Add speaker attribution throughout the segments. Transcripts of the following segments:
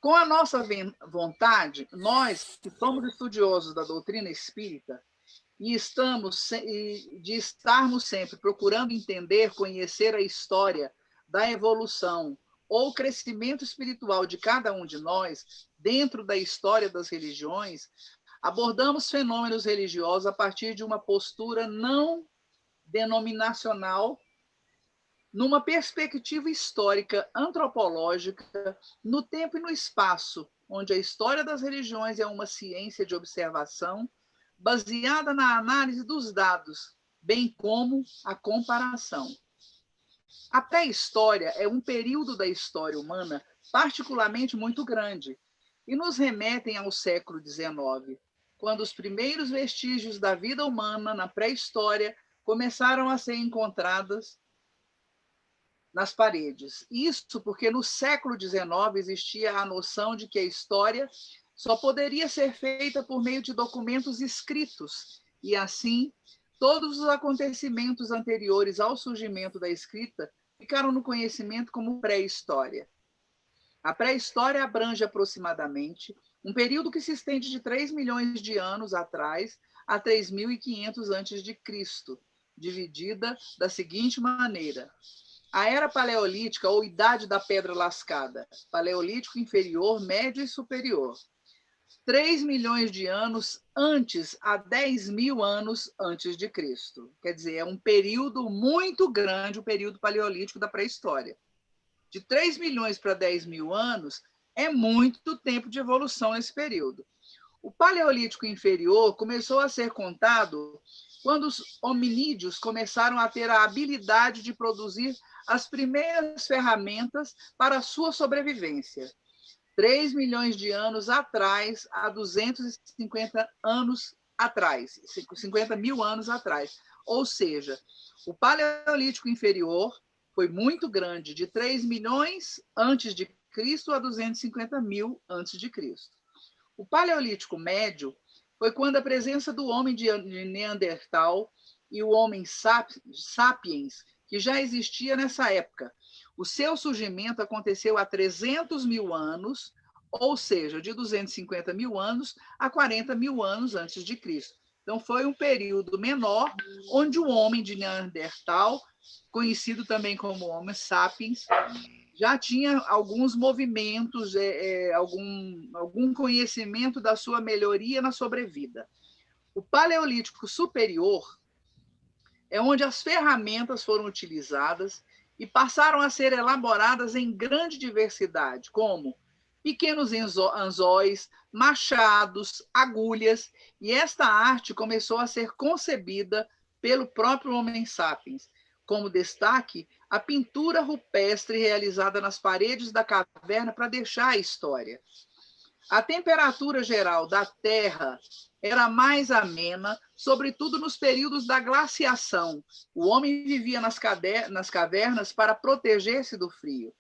Speaker 1: Com a nossa vontade, nós que somos estudiosos da doutrina espírita e de estarmos sempre procurando entender, conhecer a história da evolução ou crescimento espiritual de cada um de nós, dentro da história das religiões, abordamos fenômenos religiosos a partir de uma postura não denominacional, numa perspectiva histórica, antropológica, no tempo e no espaço, onde a história das religiões é uma ciência de observação baseada na análise dos dados, bem como a comparação. A pré-história é um período da história humana particularmente muito grande e nos remetem ao século XIX, quando os primeiros vestígios da vida humana na pré-história começaram a ser encontrados nas paredes. Isso porque no século XIX existia a noção de que a história só poderia ser feita por meio de documentos escritos, e assim, todos os acontecimentos anteriores ao surgimento da escrita ficaram no conhecimento como pré-história. A pré-história abrange aproximadamente um período que se estende de 3 milhões de anos atrás a 3.500 a.C., dividida da seguinte maneira: a Era Paleolítica, ou Idade da Pedra Lascada, Paleolítico inferior, médio e superior. 3 milhões de anos antes a 10 mil anos antes de Cristo. Quer dizer, é um período muito grande, o período paleolítico da pré-história. De 3 milhões para 10 mil anos é muito tempo de evolução nesse período. O Paleolítico inferior começou a ser contado quando os hominídeos começaram a ter a habilidade de produzir as primeiras ferramentas para a sua sobrevivência. 3 milhões de anos atrás, a 250 anos atrás, 50 mil anos atrás. Ou seja, o Paleolítico inferior foi muito grande, de 3 milhões antes de Cristo a 250 mil antes de Cristo. O Paleolítico médio foi quando a presença do homem de Neandertal e o homem sapiens, que já existia nessa época. O seu surgimento aconteceu há 300 mil anos, ou seja, de 250 mil anos a 40 mil anos antes de Cristo. Então, foi um período menor, onde o homem de Neandertal, conhecido também como Homo sapiens, já tinha alguns movimentos, algum conhecimento da sua melhoria na sobrevida. O Paleolítico superior é onde as ferramentas foram utilizadas e passaram a ser elaboradas em grande diversidade, como pequenos anzóis, machados, agulhas, e esta arte começou a ser concebida pelo próprio Homo sapiens. Como destaque, a pintura rupestre realizada nas paredes da caverna para deixar a história. A temperatura geral da Terra era mais amena, sobretudo nos períodos da glaciação. O homem vivia nas cavernas para proteger-se do frio.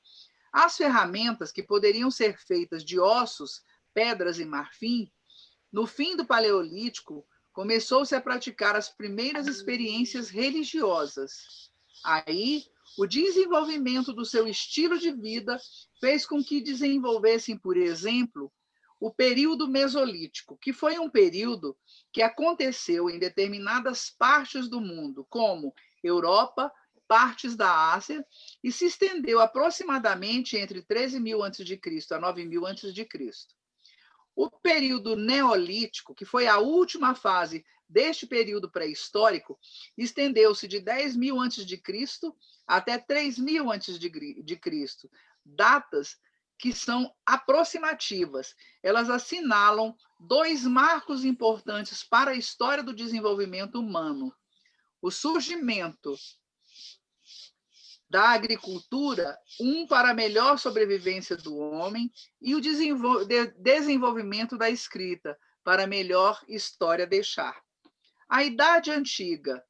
Speaker 1: As ferramentas, que poderiam ser feitas de ossos, pedras e marfim, no fim do Paleolítico, começou-se a praticar as primeiras experiências religiosas. Aí, o desenvolvimento do seu estilo de vida fez com que desenvolvessem, por exemplo, o período Mesolítico, que foi um período que aconteceu em determinadas partes do mundo, como Europa, partes da Ásia, e se estendeu aproximadamente entre 13 mil a.C. a 9 mil a.C. O período Neolítico, que foi a última fase deste período pré-histórico, estendeu-se de 10 mil a.C. até 3 mil a.C., datas que são aproximativas. Elas assinalam dois marcos importantes para a história do desenvolvimento humano: o surgimento da agricultura, para a melhor sobrevivência do homem, e o desenvolvimento da escrita, para a melhor história deixar. A Idade Antiga,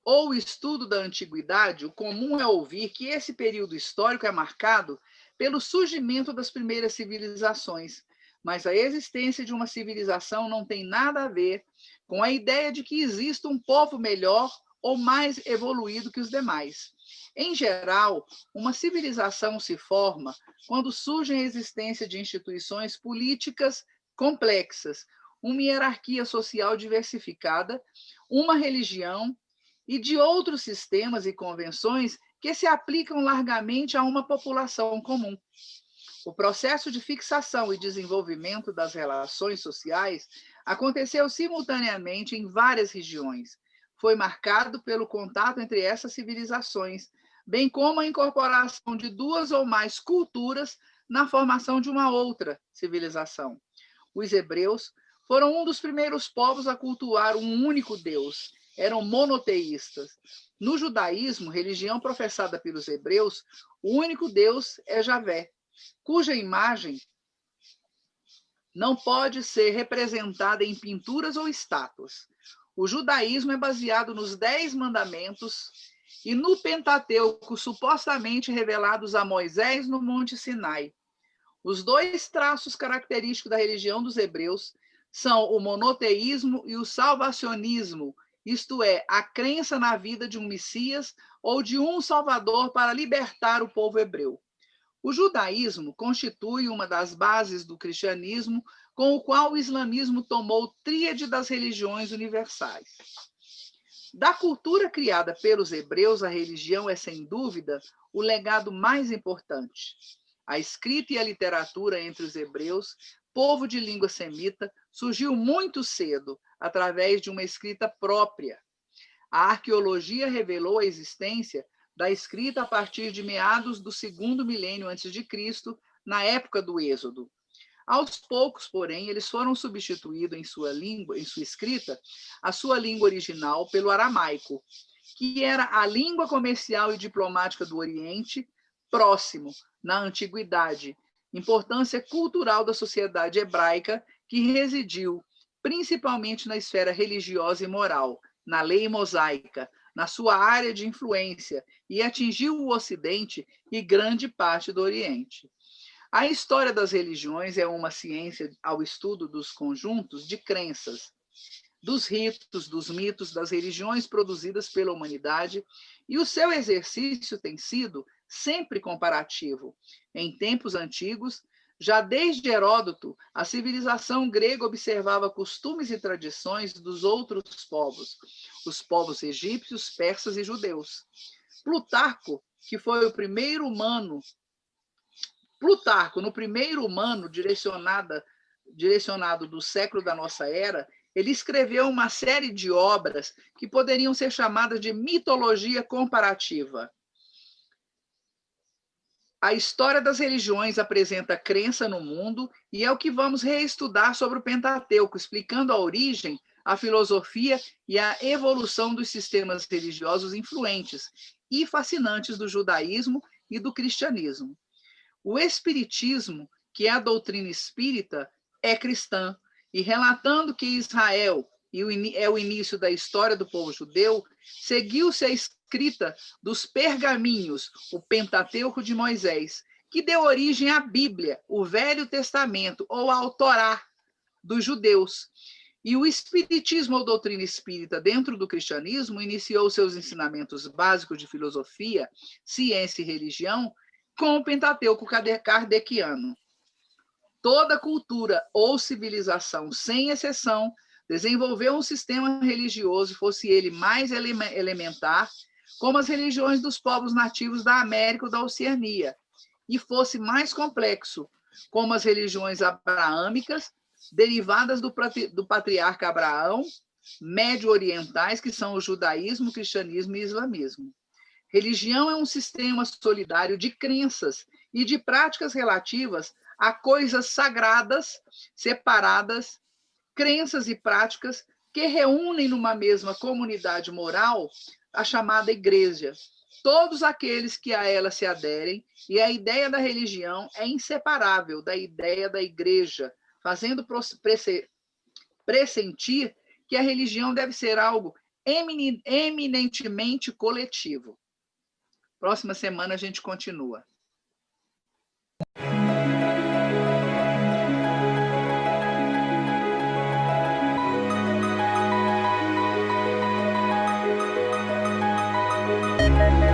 Speaker 1: ou estudo da antiguidade, o comum é ouvir que esse período histórico é marcado pelo surgimento das primeiras civilizações, mas a existência de uma civilização não tem nada a ver com a ideia de que exista um povo melhor ou mais evoluído que os demais. Em geral, uma civilização se forma quando surge a existência de instituições políticas complexas, uma hierarquia social diversificada, uma religião e de outros sistemas e convenções que se aplicam largamente a uma população comum. O processo de fixação e desenvolvimento das relações sociais aconteceu simultaneamente em várias regiões. Foi marcado pelo contato entre essas civilizações, bem como a incorporação de duas ou mais culturas na formação de uma outra civilização. Os hebreus foram um dos primeiros povos a cultuar um único Deus. Eram monoteístas. No judaísmo, religião professada pelos hebreus, o único Deus é Javé, cuja imagem não pode ser representada em pinturas ou estátuas. O judaísmo é baseado nos 10 mandamentos e no Pentateuco, supostamente revelados a Moisés no Monte Sinai. Os dois traços característicos da religião dos hebreus são o monoteísmo e o salvacionismo, isto é, a crença na vida de um Messias ou de um Salvador para libertar o povo hebreu. O judaísmo constitui uma das bases do cristianismo, com o qual o islamismo tomou tríade das religiões universais. Da cultura criada pelos hebreus, a religião é, sem dúvida, o legado mais importante. A escrita e a literatura entre os hebreus, povo de língua semita, surgiu muito cedo, através de uma escrita própria. A arqueologia revelou a existência da escrita a partir de meados do 2º milênio antes de Cristo, na época do Êxodo. Aos poucos, porém, eles foram substituídos em sua língua, em sua escrita, a sua língua original pelo aramaico, que era a língua comercial e diplomática do Oriente Próximo, na antiguidade, importância cultural da sociedade hebraica que residiu principalmente na esfera religiosa e moral, na lei mosaica, na sua área de influência, e atingiu o Ocidente e grande parte do Oriente. A história das religiões é uma ciência ao estudo dos conjuntos de crenças, dos ritos, dos mitos, das religiões produzidas pela humanidade, e o seu exercício tem sido sempre comparativo. Em tempos antigos, já desde Heródoto, a civilização grega observava costumes e tradições dos outros povos, os povos egípcios, persas e judeus. Plutarco, que foi o primeiro humano, no primeiro humano direcionado do século da nossa era, ele escreveu uma série de obras que poderiam ser chamadas de mitologia comparativa. A história das religiões apresenta a crença no mundo e é o que vamos reestudar sobre o Pentateuco, explicando a origem, a filosofia e a evolução dos sistemas religiosos influentes e fascinantes do judaísmo e do cristianismo. O espiritismo, que é a doutrina espírita, é cristã, e relatando que Israel é o início da história do povo judeu, seguiu-se a escrita dos pergaminhos, o Pentateuco de Moisés, que deu origem à Bíblia, o Velho Testamento, ou ao Torá dos judeus. E o espiritismo ou doutrina espírita dentro do cristianismo iniciou seus ensinamentos básicos de filosofia, ciência e religião com o Pentateuco kardeciano. Toda cultura ou civilização, sem exceção, desenvolveu um sistema religioso, fosse ele mais elementar, como as religiões dos povos nativos da América ou da Oceania, e fosse mais complexo, como as religiões abraâmicas, derivadas do patriarca Abraão, médio-orientais, que são o judaísmo, o cristianismo e o islamismo. Religião é um sistema solidário de crenças e de práticas relativas a coisas sagradas, separadas, crenças e práticas que reúnem numa mesma comunidade moral a chamada igreja. Todos aqueles que a ela se aderem, e a ideia da religião é inseparável da ideia da igreja, fazendo pressentir que a religião deve ser algo eminentemente coletivo. Próxima semana a gente continua.
Speaker 2: Música